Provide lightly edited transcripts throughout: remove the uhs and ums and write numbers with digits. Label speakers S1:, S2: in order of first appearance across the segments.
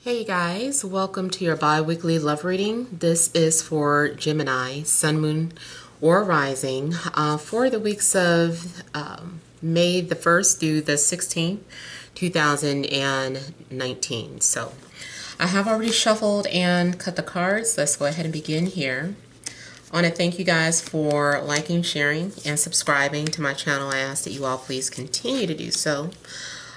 S1: Hey guys, welcome to your bi-weekly love reading. This is for Gemini, Sun, Moon, or Rising for the weeks of May the 1st through the 16th, 2019. So I have already shuffled and cut the cards. Let's go ahead and begin here. I want to thank you guys for liking, sharing, and subscribing to my channel. I ask that you all please continue to do so.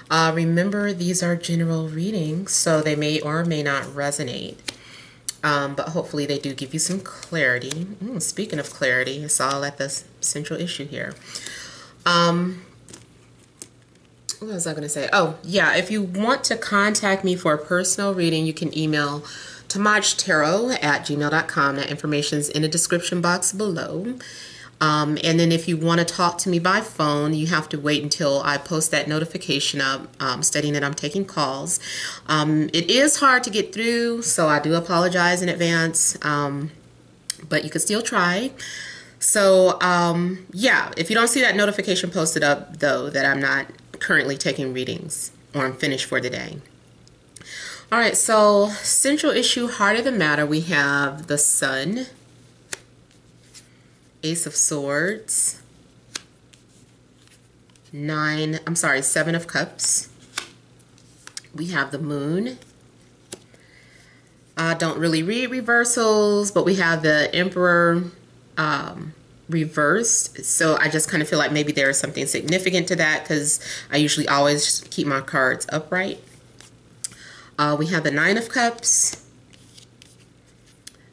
S1: Remember, these are general readings, so they may or may not resonate, but hopefully they do give you some clarity. Speaking of clarity, it's all at the central issue here. What was I going to say? Oh, yeah, if you want to contact me for a personal reading, you can email TemajTarot@gmail.com. That information's in the description box below. And then if you want to talk to me by phone, you have to wait until I post that notification up stating that I'm taking calls. It is hard to get through, so I do apologize in advance, but you can still try. So, yeah, if you don't see that notification posted up, though, that I'm not currently taking readings or I'm finished for the day. All right, so central issue, heart of the matter, we have the Sun, Ace of Swords, Seven of Cups. We have the Moon. I don't really read reversals, but we have the Emperor reversed. So I just kind of feel like maybe there is something significant to that because I usually always just keep my cards upright. We have the Nine of Cups,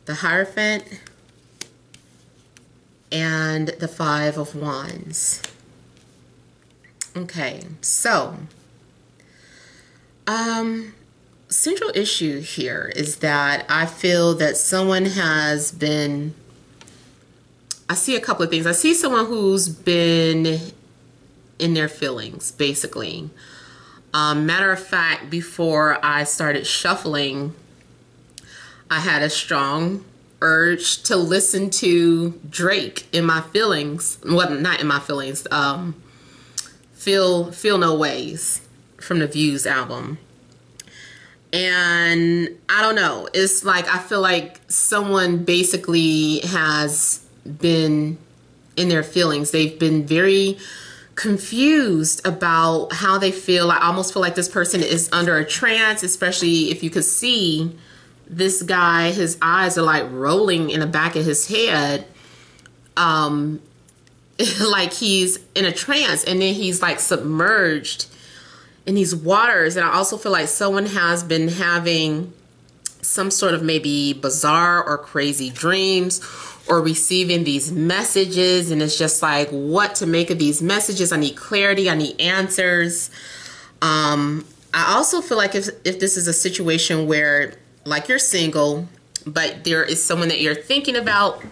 S1: the Hierophant, and the Five of Wands. Okay, so central issue here is that I feel that someone has been, I see a couple of things. I see someone who's been in their feelings, basically. Matter of fact, before I started shuffling, I had a strong urge to listen to Drake in my feelings. Well, not in my feelings. Feel No Ways from the Views album. And I don't know. It's like I feel like someone basically has been in their feelings. They've been very confused about how they feel. I almost feel like this person is under a trance, especially if you could see this guy, his eyes are like rolling in the back of his head, like he's in a trance, and then he's like submerged in these waters. And I also feel like someone has been having some sort of maybe bizarre or crazy dreams or receiving these messages, and it's just like what to make of these messages. I need clarity, I need answers. I also feel like if this is a situation where like you're single, but there is someone that you're thinking about,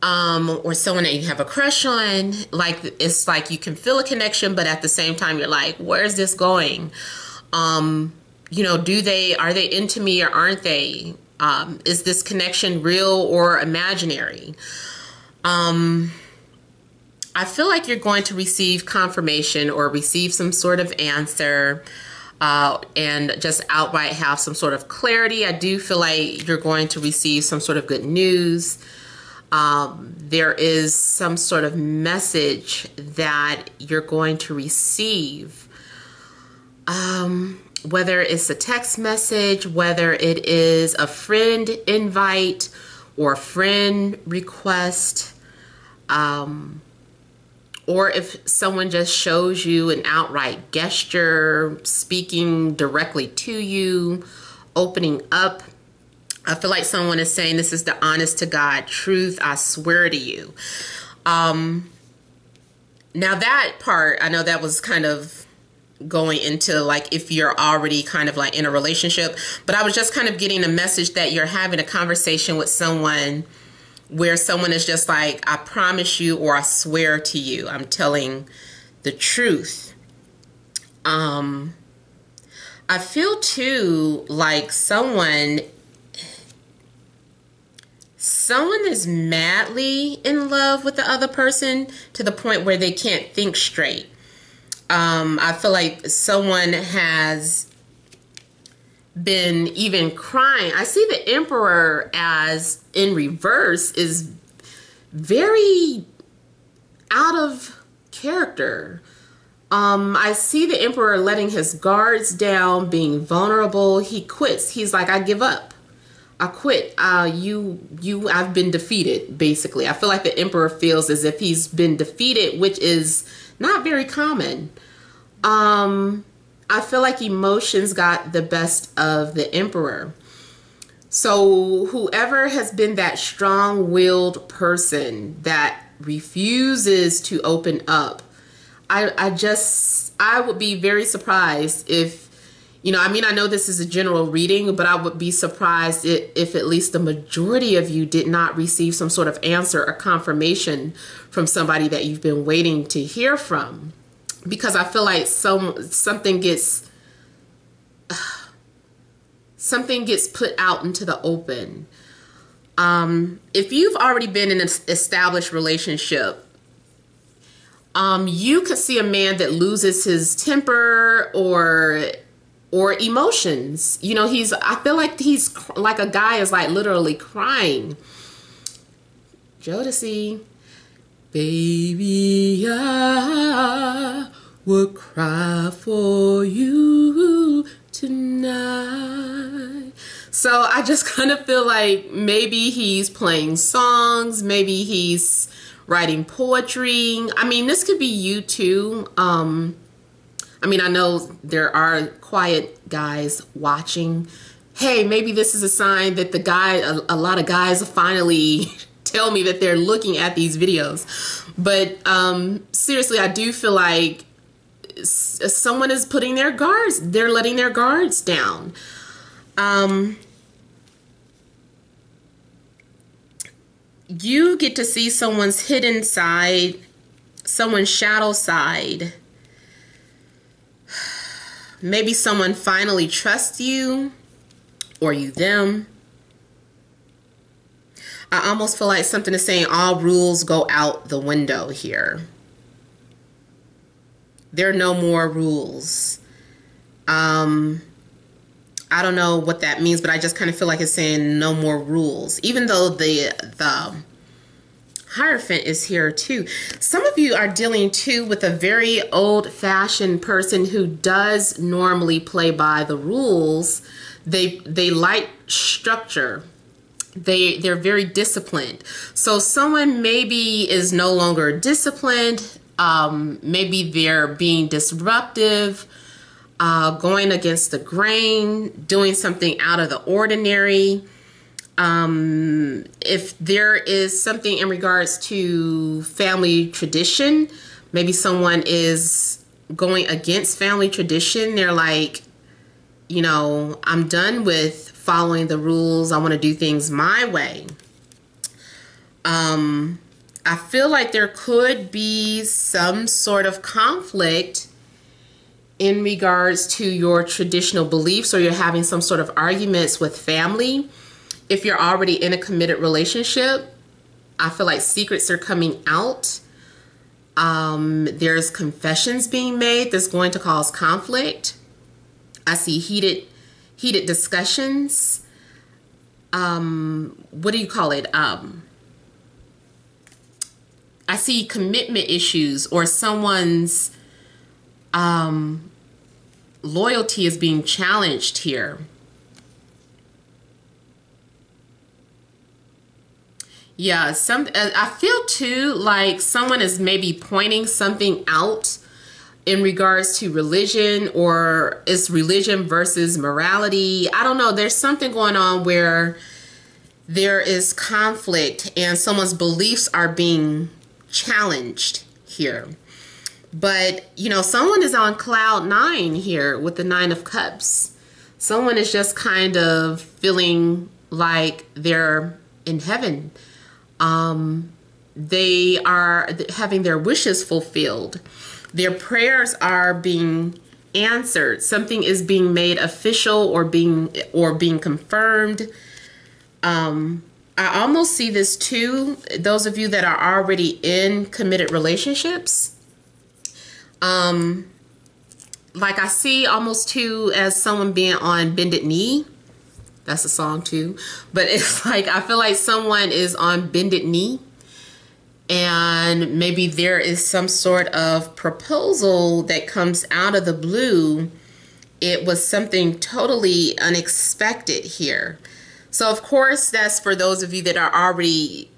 S1: or someone that you have a crush on, like it's like you can feel a connection, but at the same time you're like, where's this going? You know, are they into me or aren't they? Is this connection real or imaginary? I feel like you're going to receive confirmation or receive some sort of answer, and just outright have some sort of clarity. I do feel like you're going to receive some sort of good news. There is some sort of message that you're going to receive. Whether it's a text message, whether it is a friend invite or a friend request, or if someone just shows you an outright gesture, speaking directly to you, opening up. I feel like someone is saying, this is the honest to God truth, I swear to you. Now that part, I know that was kind of going into like if you're already kind of like in a relationship, but I was just kind of getting a message that you're having a conversation with someone where someone is just like, I promise you, or I swear to you, I'm telling the truth. I feel too like someone is madly in love with the other person to the point where they can't think straight. I feel like someone has been even crying. I see the Emperor as in reverse is very out of character. I see the Emperor letting his guards down, being vulnerable. He quits. He's like, I give up. I quit. I've been defeated, basically. I feel like the Emperor feels as if he's been defeated, which is not very common. I feel like emotions got the best of the Emperor. So whoever has been that strong-willed person that refuses to open up, I would be very surprised if, I mean, I know this is a general reading, but I would be surprised if at least the majority of you did not receive some sort of answer or confirmation from somebody that you've been waiting to hear from. Because I feel like something gets put out into the open. If you've already been in an established relationship, you could see a man that loses his temper or emotions. I feel like he's like a guy is like literally crying. Jodeci, baby, I would cry for you tonight. So I just kind of feel like maybe he's playing songs, maybe he's writing poetry. I mean, this could be you too. I mean, I know there are quiet guys watching. Hey, maybe this is a sign that a lot of guys finally tell me that they're looking at these videos. But seriously, I do feel like someone is putting their guards, they're letting their guards down. You get to see someone's hidden side, someone's shadow side. Maybe someone finally trusts you, or you them. I almost feel like something is saying all rules go out the window here. There are no more rules. I don't know what that means, but I just kind of feel like it's saying no more rules. Even though the Hierophant is here too. Some of you are dealing too with a very old-fashioned person who does normally play by the rules. They like structure. They're very disciplined. So someone maybe is no longer disciplined. Maybe they're being disruptive, going against the grain, doing something out of the ordinary. If there is something in regards to family tradition, maybe someone is going against family tradition. They're like, I'm done with following the rules. I want to do things my way. I feel like there could be some sort of conflict in regards to your traditional beliefs, or you're having some sort of arguments with family. If you're already in a committed relationship, I feel like secrets are coming out. There's confessions being made that's going to cause conflict. I see heated discussions. What do you call it? I see commitment issues, or someone's loyalty is being challenged here. Yeah, I feel too like someone is maybe pointing something out in regards to religion, or it's religion versus morality. I don't know. There's something going on where there is conflict and someone's beliefs are being challenged here. But, someone is on cloud 9 here with the 9 of Cups. Someone is just kind of feeling like they're in heaven. They are having their wishes fulfilled. Their prayers are being answered. Something is being made official or being confirmed. I almost see this too, those of you that are already in committed relationships. like I see almost too as someone being on bended knee. That's a song too. But it's like, I feel like someone is on bended knee. And maybe there is some sort of proposal that comes out of the blue. It was something totally unexpected here. So of course, that's for those of you that are already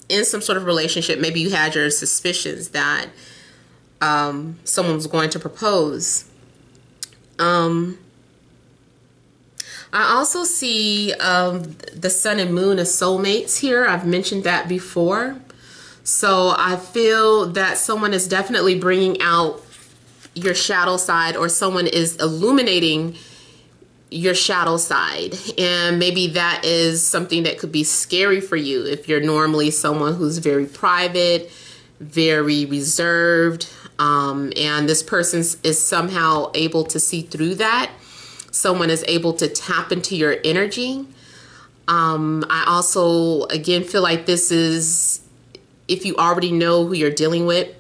S1: in some sort of relationship. Maybe you had your suspicions that someone was going to propose. I also see the sun and moon as soulmates here. I've mentioned that before. So I feel that someone is definitely bringing out your shadow side, or someone is illuminating your shadow side. And maybe that is something that could be scary for you if you're normally someone who's very private, very reserved, and this person is somehow able to see through that. Someone is able to tap into your energy. I also, again, feel like this is, if you already know who you're dealing with,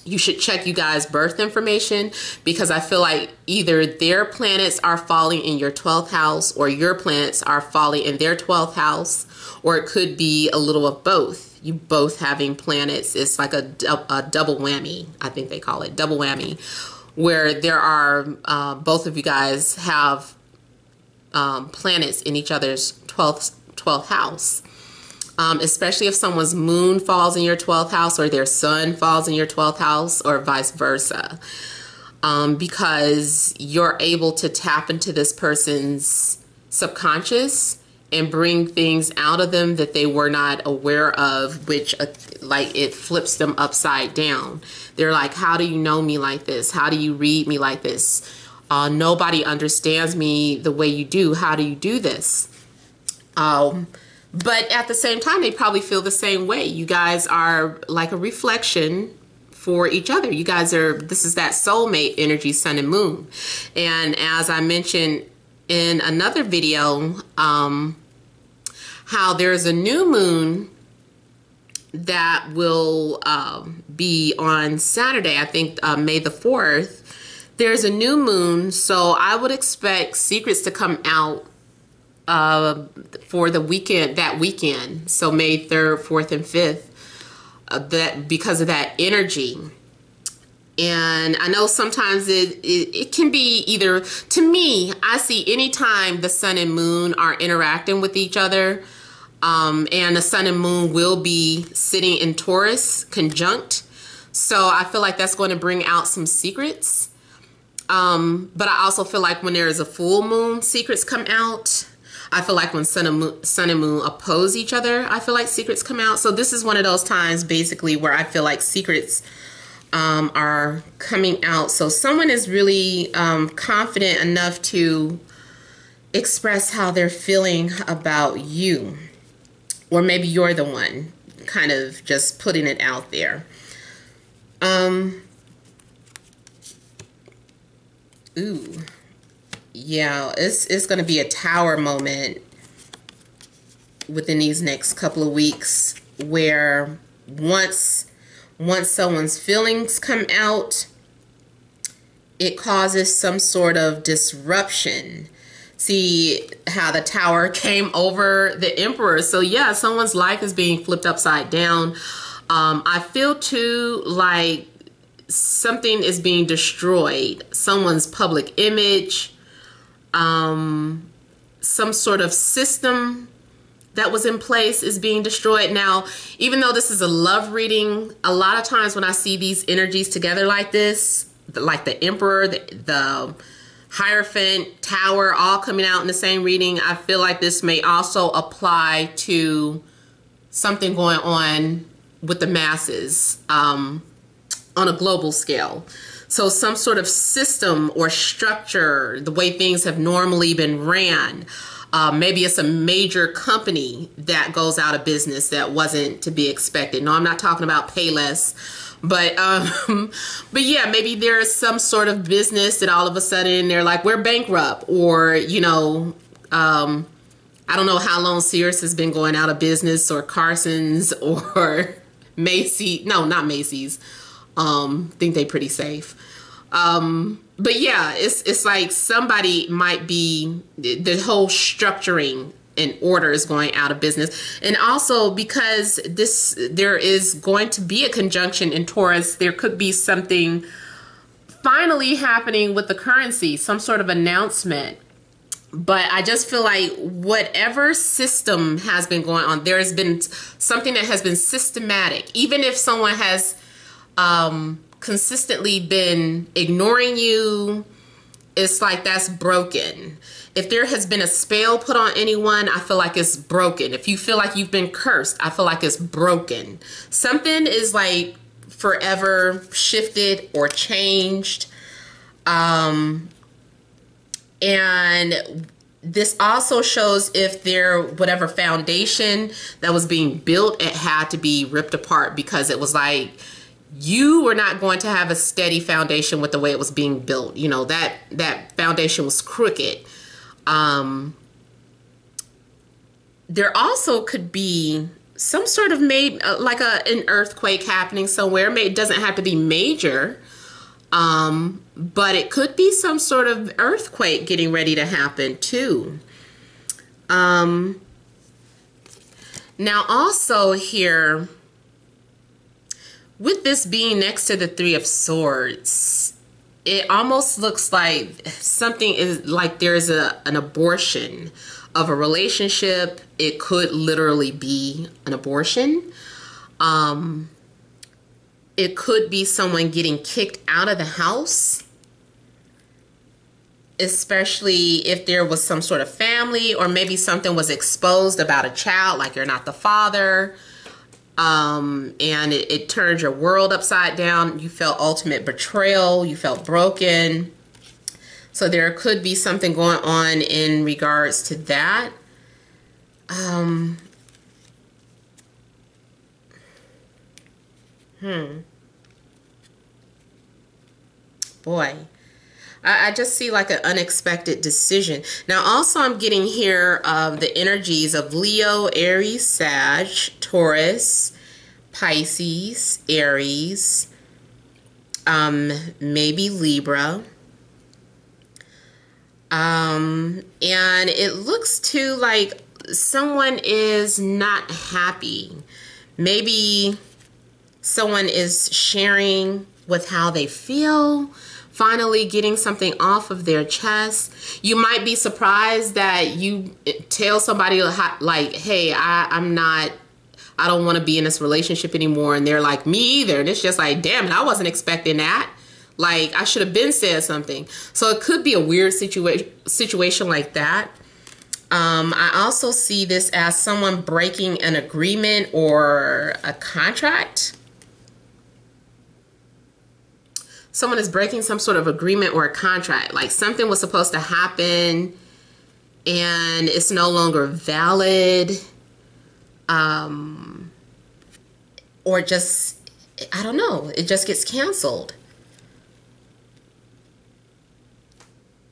S1: you should check you guys' birth information, because I feel like either their planets are falling in your 12th house or your planets are falling in their 12th house, or it could be a little of both. You both having planets. It's like a double whammy. I think they call it double whammy, where there are both of you guys have planets in each other's 12th house. Especially if someone's moon falls in your 12th house or their sun falls in your 12th house, or vice versa. Because you're able to tap into this person's subconscious and bring things out of them that they were not aware of, which like it flips them upside down. They're like, how do you know me like this? How do you read me like this? Nobody understands me the way you do. How do you do this? But at the same time, they probably feel the same way. You guys are like a reflection for each other. You guys are, this is that soulmate energy, sun and moon. And as I mentioned in another video, how there's a new moon that will be on Saturday, I think May the 4th. There's a new moon, so I would expect secrets to come out for the weekend, that weekend, so May 3rd, 4th, and 5th, that because of that energy. And I know sometimes it can be either, to me, I see anytime the sun and moon are interacting with each other, and the sun and moon will be sitting in Taurus conjunct. So I feel like that's going to bring out some secrets. But I also feel like when there is a full moon, secrets come out. I feel like when sun and moon oppose each other, I feel like secrets come out. So this is one of those times basically where I feel like secrets are coming out. So someone is really confident enough to express how they're feeling about you. Or maybe you're the one kind of just putting it out there. Ooh. Yeah, it's going to be a tower moment within these next couple of weeks, where once someone's feelings come out, it causes some sort of disruption. See how the tower came over the emperor. So yeah, someone's life is being flipped upside down. I feel too like something is being destroyed. Someone's public image, some sort of system that was in place is being destroyed. Now, even though this is a love reading, a lot of times when I see these energies together like this, like the Emperor, the Hierophant, Tower, all coming out in the same reading, I feel like this may also apply to something going on with the masses on a global scale. So some sort of system or structure, the way things have normally been ran. Maybe it's a major company that goes out of business that wasn't to be expected. No, I'm not talking about Payless, but yeah, maybe there's some sort of business that all of a sudden they're like, we're bankrupt, or, you know, I don't know how long Sears has been going out of business, or Carson's, or Macy's. No, not Macy's. Think they pretty safe. But yeah, it's like somebody might be, the whole structuring and order is going out of business. And also because there is going to be a conjunction in Taurus, there could be something finally happening with the currency, some sort of announcement. But I just feel like whatever system has been going on, there has been something that has been systematic. Even if someone has consistently been ignoring you, it's like that's broken. If there has been a spell put on anyone, I feel like it's broken. If you feel like you've been cursed, I feel like it's broken. Something is like forever shifted or changed. And this also shows if whatever foundation that was being built, it had to be ripped apart, because it was like you were not going to have a steady foundation with the way it was being built. You know, that foundation was crooked. There also could be some sort of like an earthquake happening somewhere. It doesn't have to be major, but it could be some sort of earthquake getting ready to happen too. Now also here, with this being next to the Three of Swords, it almost looks like something is like there's an abortion of a relationship. It could literally be an abortion. It could be someone getting kicked out of the house, especially if there was some sort of family, or maybe something was exposed about a child, like you're not the father. And it turned your world upside down. You felt ultimate betrayal. You felt broken. So there could be something going on in regards to that. Boy, I just see like an unexpected decision. Now also I'm getting here the energies of Leo, Aries, Sag, Taurus, Pisces, Aries, maybe Libra. And it looks too like someone is not happy. Maybe someone is sharing with how they feel, finally getting something off of their chest. You might be surprised that you tell somebody like, hey, I don't want to be in this relationship anymore. And they're like, me either. And it's just like, damn it, I wasn't expecting that. Like, I should have been said something. So it could be a weird situation like that. I also see this as someone breaking an agreement or a contract. Someone is breaking some sort of agreement or a contract. Like something was supposed to happen and it's no longer valid. Or just, I don't know, it just gets canceled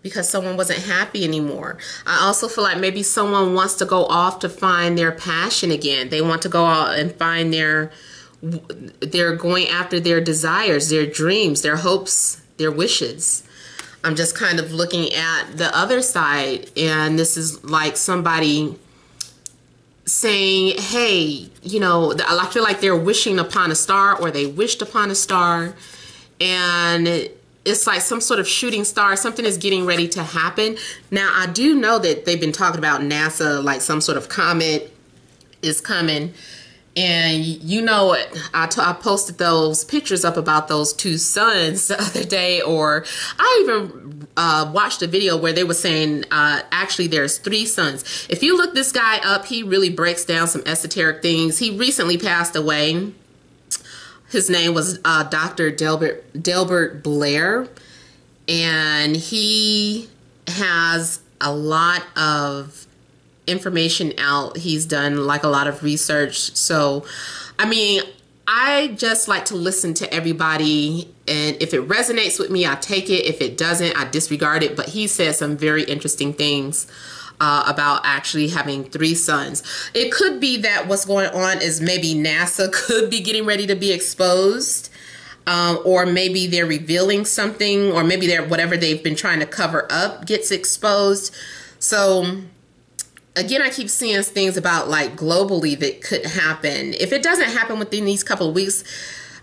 S1: because someone wasn't happy anymore. I also feel like maybe someone wants to go off to find their passion again. They want to go out and find they're going after their desires, their dreams, their hopes, their wishes. I'm just kind of looking at the other side, and this is like somebody saying, hey, you know, I feel like they're wishing upon a star, or they wished upon a star, and it's like some sort of shooting star. Something is getting ready to happen. Now, I do know that they've been talking about NASA, like some sort of comet is coming. And you know what, I posted those pictures up about those two suns the other day, or I even watched a video where they were saying actually there's 3 suns. If you look this guy up, he really breaks down some esoteric things. He recently passed away. His name was Dr. Delbert Blair, and he has a lot of information out. He's done like a lot of research. So, I mean, I just like to listen to everybody, and if it resonates with me, I take it. If it doesn't, I disregard it. But he said some very interesting things about actually having 3 suns. It could be that what's going on is maybe NASA could be getting ready to be exposed. or maybe they're revealing something, or maybe they're whatever they've been trying to cover up gets exposed. So again, I keep seeing things about like globally that could happen. If it doesn't happen within these couple of weeks,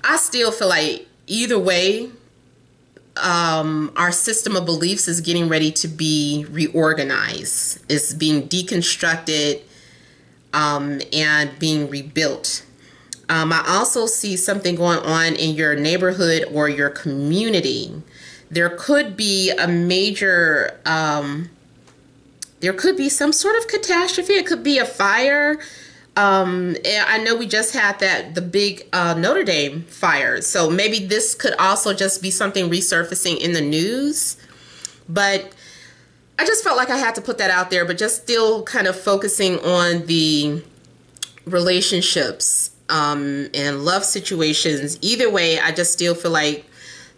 S1: I still feel like either way, our system of beliefs is getting ready to be reorganized. It's being deconstructed and being rebuilt. I also see something going on in your neighborhood or your community. There could be a major, there could be some sort of catastrophe. It could be a fire. I know we just had the big Notre Dame fire. So maybe this could also just be something resurfacing in the news. But I just felt like I had to put that out there, but just still kind of focusing on the relationships and love situations. Either way, I just still feel like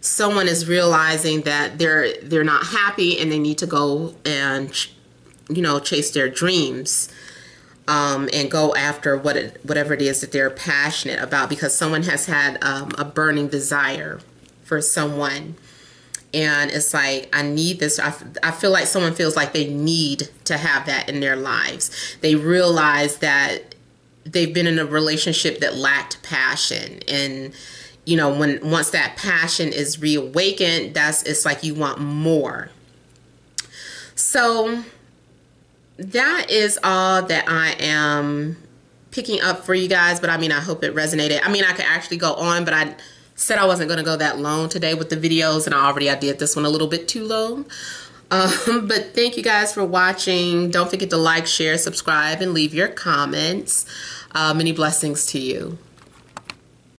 S1: someone is realizing that they're not happy and they need to go and, you know, chase their dreams and go after whatever it is that they're passionate about, because someone has had a burning desire for someone. And it's like, I need this. I feel like someone feels like they need to have that in their lives. They realize that they've been in a relationship that lacked passion. And, you know, once that passion is reawakened, it's like you want more. So that is all that I am picking up for you guys. But I mean, I hope it resonated. I mean, I could actually go on, but I said I wasn't going to go that long today with the videos, and I did this one a little bit too long. But thank you guys for watching. Don't forget to like, share, subscribe, and leave your comments. Many blessings to you.